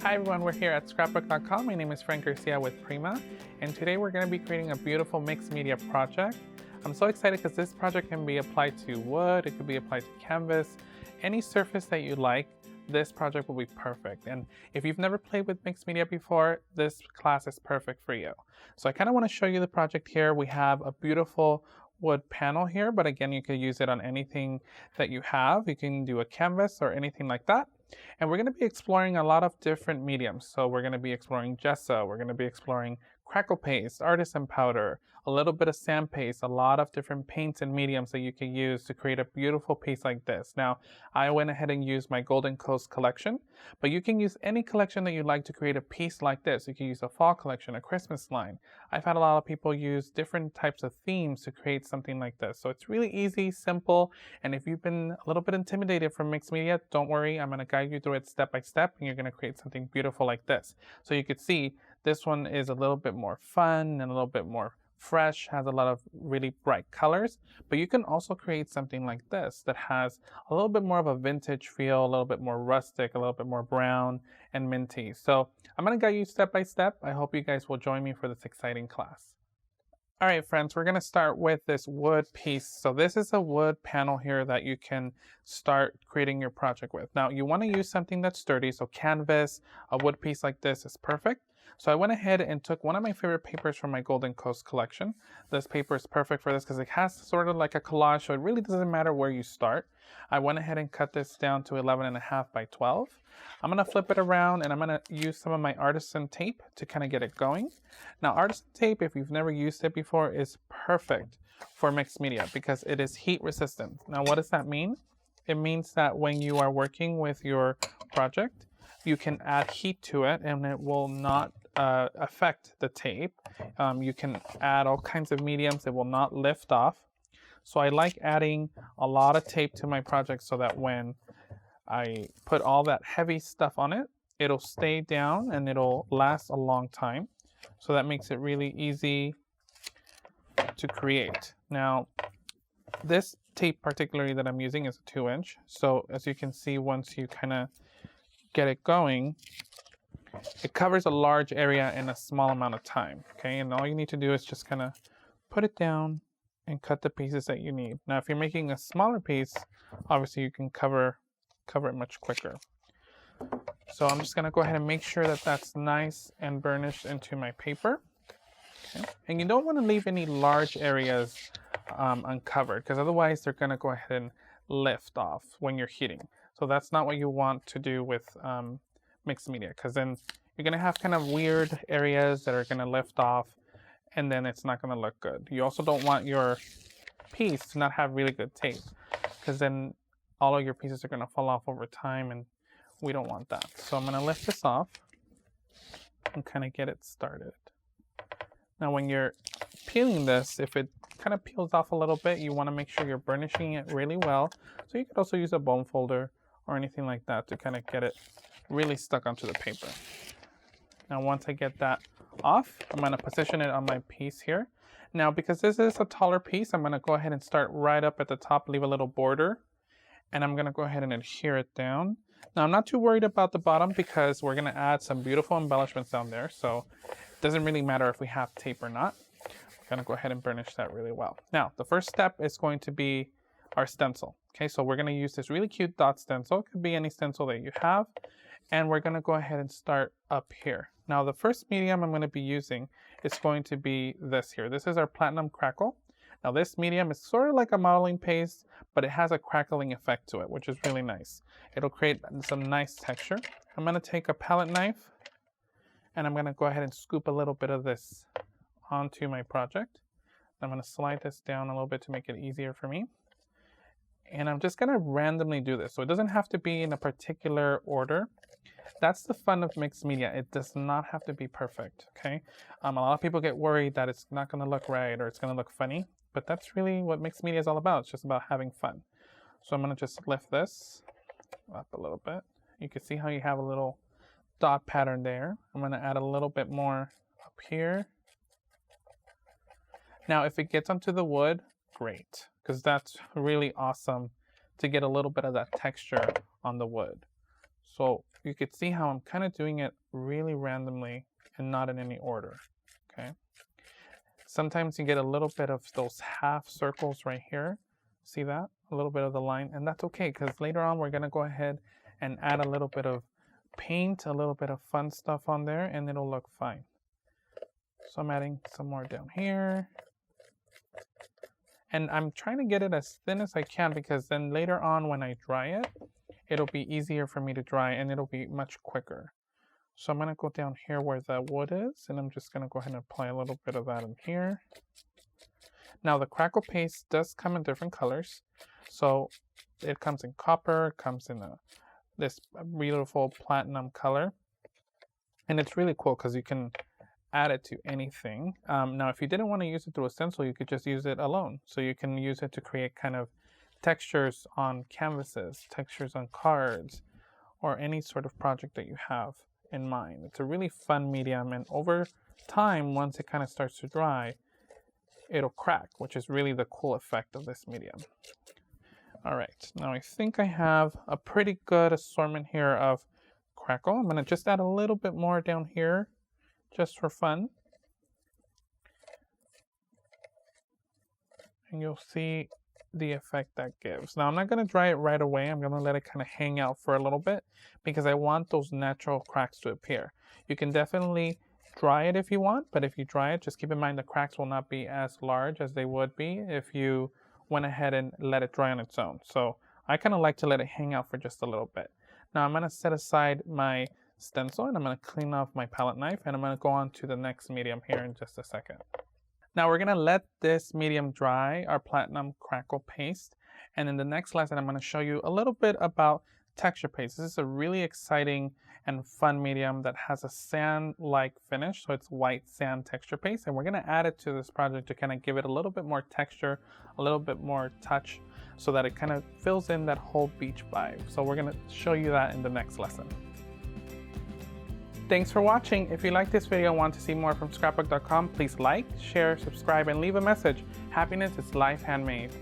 Hi everyone, we're here at Scrapbook.com. My name is Frank Garcia with Prima, and today we're going to be creating a beautiful mixed media project. I'm so excited because this project can be applied to wood, it could be applied to canvas, any surface that you like. This project will be perfect. And if you've never played with mixed media before, this class is perfect for you. So I kind of want to show you the project here. We have a beautiful wood panel here, but again, you could use it on anything that you have. You can do a canvas or anything like that. And we're going to be exploring a lot of different mediums. So we're going to be exploring gesso, we're going to be exploring crackle paste, artisan powder, a little bit of sand paste, a lot of different paints and mediums that you can use to create a beautiful piece like this. Now, I went ahead and used my Golden Coast collection, but you can use any collection that you like to create a piece like this. You can use a fall collection, a Christmas line. I've had a lot of people use different types of themes to create something like this. So it's really easy, simple, and if you've been a little bit intimidated from mixed media, don't worry, I'm going to guide you through it step by step, and you're going to create something beautiful like this. So you could see this one is a little bit more fun and a little bit more fresh, has a lot of really bright colors, but you can also create something like this that has a little bit more of a vintage feel, a little bit more rustic, a little bit more brown and minty. So I'm going to guide you step by step. I hope you guys will join me for this exciting class. All right, friends, we're going to start with this wood piece. So this is a wood panel here that you can start creating your project with. Now, you want to use something that's sturdy, so canvas, a wood piece like this is perfect. So I went ahead and took one of my favorite papers from my Golden Coast collection. This paper is perfect for this because it has sort of like a collage, so it really doesn't matter where you start. I went ahead and cut this down to 11.5 by 12. I'm going to flip it around and I'm going to use some of my artisan tape to kind of get it going. Now, artisan tape, if you've never used it before, is perfect for mixed media because it is heat resistant. Now, what does that mean? It means that when you are working with your project, you can add heat to it and it will not affect the tape. You can add all kinds of mediums. It will not lift off. So I like adding a lot of tape to my project so that when I put all that heavy stuff on it, it'll stay down and it'll last a long time. So that makes it really easy to create. Now, this tape particularly that I'm using is a 2-inch. So as you can see, once you kind of get it going, it covers a large area in a small amount of time, okay? And all you need to do is just kind of put it down and cut the pieces that you need. Now, if you're making a smaller piece, obviously you can cover it much quicker. So I'm just gonna go ahead and make sure that that's nice and burnished into my paper. Okay? And you don't want to leave any large areas uncovered because otherwise they're gonna go ahead and lift off when you're heating. So that's not what you want to do with mixed media, because then you're going to have kind of weird areas that are going to lift off and then it's not going to look good. You also don't want your piece to not have really good tape because then all of your pieces are going to fall off over time and we don't want that. So I'm going to lift this off and kind of get it started. Now when you're peeling this, if it kind of peels off a little bit, you want to make sure you're burnishing it really well. So you could also use a bone folder or anything like that to kind of get it really stuck onto the paper. Now once I get that off, I'm going to position it on my piece here. Now because this is a taller piece, I'm going to go ahead and start right up at the top, leave a little border, and I'm going to go ahead and adhere it down. Now I'm not too worried about the bottom because we're going to add some beautiful embellishments down there, so it doesn't really matter if we have tape or not. We're going to go ahead and burnish that really well. Now the first step is going to be our stencil. Okay, so we're going to use this really cute dot stencil. It could be any stencil that you have. And we're going to go ahead and start up here. Now the first medium I'm going to be using is going to be this here. This is our Platinum Crackle. Now this medium is sort of like a modeling paste, but it has a crackling effect to it, which is really nice. It'll create some nice texture. I'm going to take a palette knife and I'm going to go ahead and scoop a little bit of this onto my project. I'm going to slide this down a little bit to make it easier for me. And I'm just going to randomly do this. So it doesn't have to be in a particular order. That's the fun of mixed media. It does not have to be perfect, okay? A lot of people get worried that it's not going to look right or it's going to look funny, but that's really what mixed media is all about. It's just about having fun. So I'm going to just lift this up a little bit. You can see how you have a little dot pattern there. I'm going to add a little bit more up here. Now, if it gets onto the wood, great, because that's really awesome to get a little bit of that texture on the wood. So you could see how I'm kind of doing it really randomly and not in any order, okay? Sometimes you get a little bit of those half circles right here. See that? A little bit of the line, and that's okay because later on we're gonna go ahead and add a little bit of paint, a little bit of fun stuff on there, and it'll look fine. So I'm adding some more down here. And I'm trying to get it as thin as I can because then later on when I dry it, it'll be easier for me to dry and it'll be much quicker. So I'm gonna go down here where the wood is, and I'm just gonna go ahead and apply a little bit of that in here. Now the crackle paste does come in different colors. So it comes in copper, comes in this beautiful platinum color. And it's really cool because you can add it to anything. Now, if you didn't want to use it through a stencil, you could just use it alone. So you can use it to create kind of textures on canvases, textures on cards, or any sort of project that you have in mind. It's a really fun medium, and over time, once it kind of starts to dry, it'll crack, which is really the cool effect of this medium. All right, now I think I have a pretty good assortment here of crackle. I'm gonna just add a little bit more down here, just for fun. And you'll see the effect that gives. Now I'm not gonna dry it right away. I'm gonna let it kind of hang out for a little bit because I want those natural cracks to appear. You can definitely dry it if you want, but if you dry it, just keep in mind the cracks will not be as large as they would be if you went ahead and let it dry on its own. So I kind of like to let it hang out for just a little bit. Now I'm gonna set aside my stencil and I'm going to clean off my palette knife, and I'm going to go on to the next medium here in just a second. Now we're going to let this medium dry, our platinum crackle paste, and in the next lesson I'm going to show you a little bit about texture paste. This is a really exciting and fun medium that has a sand-like finish, so it's white sand texture paste, and we're going to add it to this project to kind of give it a little bit more texture, a little bit more touch, so that it kind of fills in that whole beach vibe. So we're going to show you that in the next lesson. Thanks for watching. If you like this video and want to see more from Scrapbook.com, please like, share, subscribe, and leave a message. Happiness is life handmade.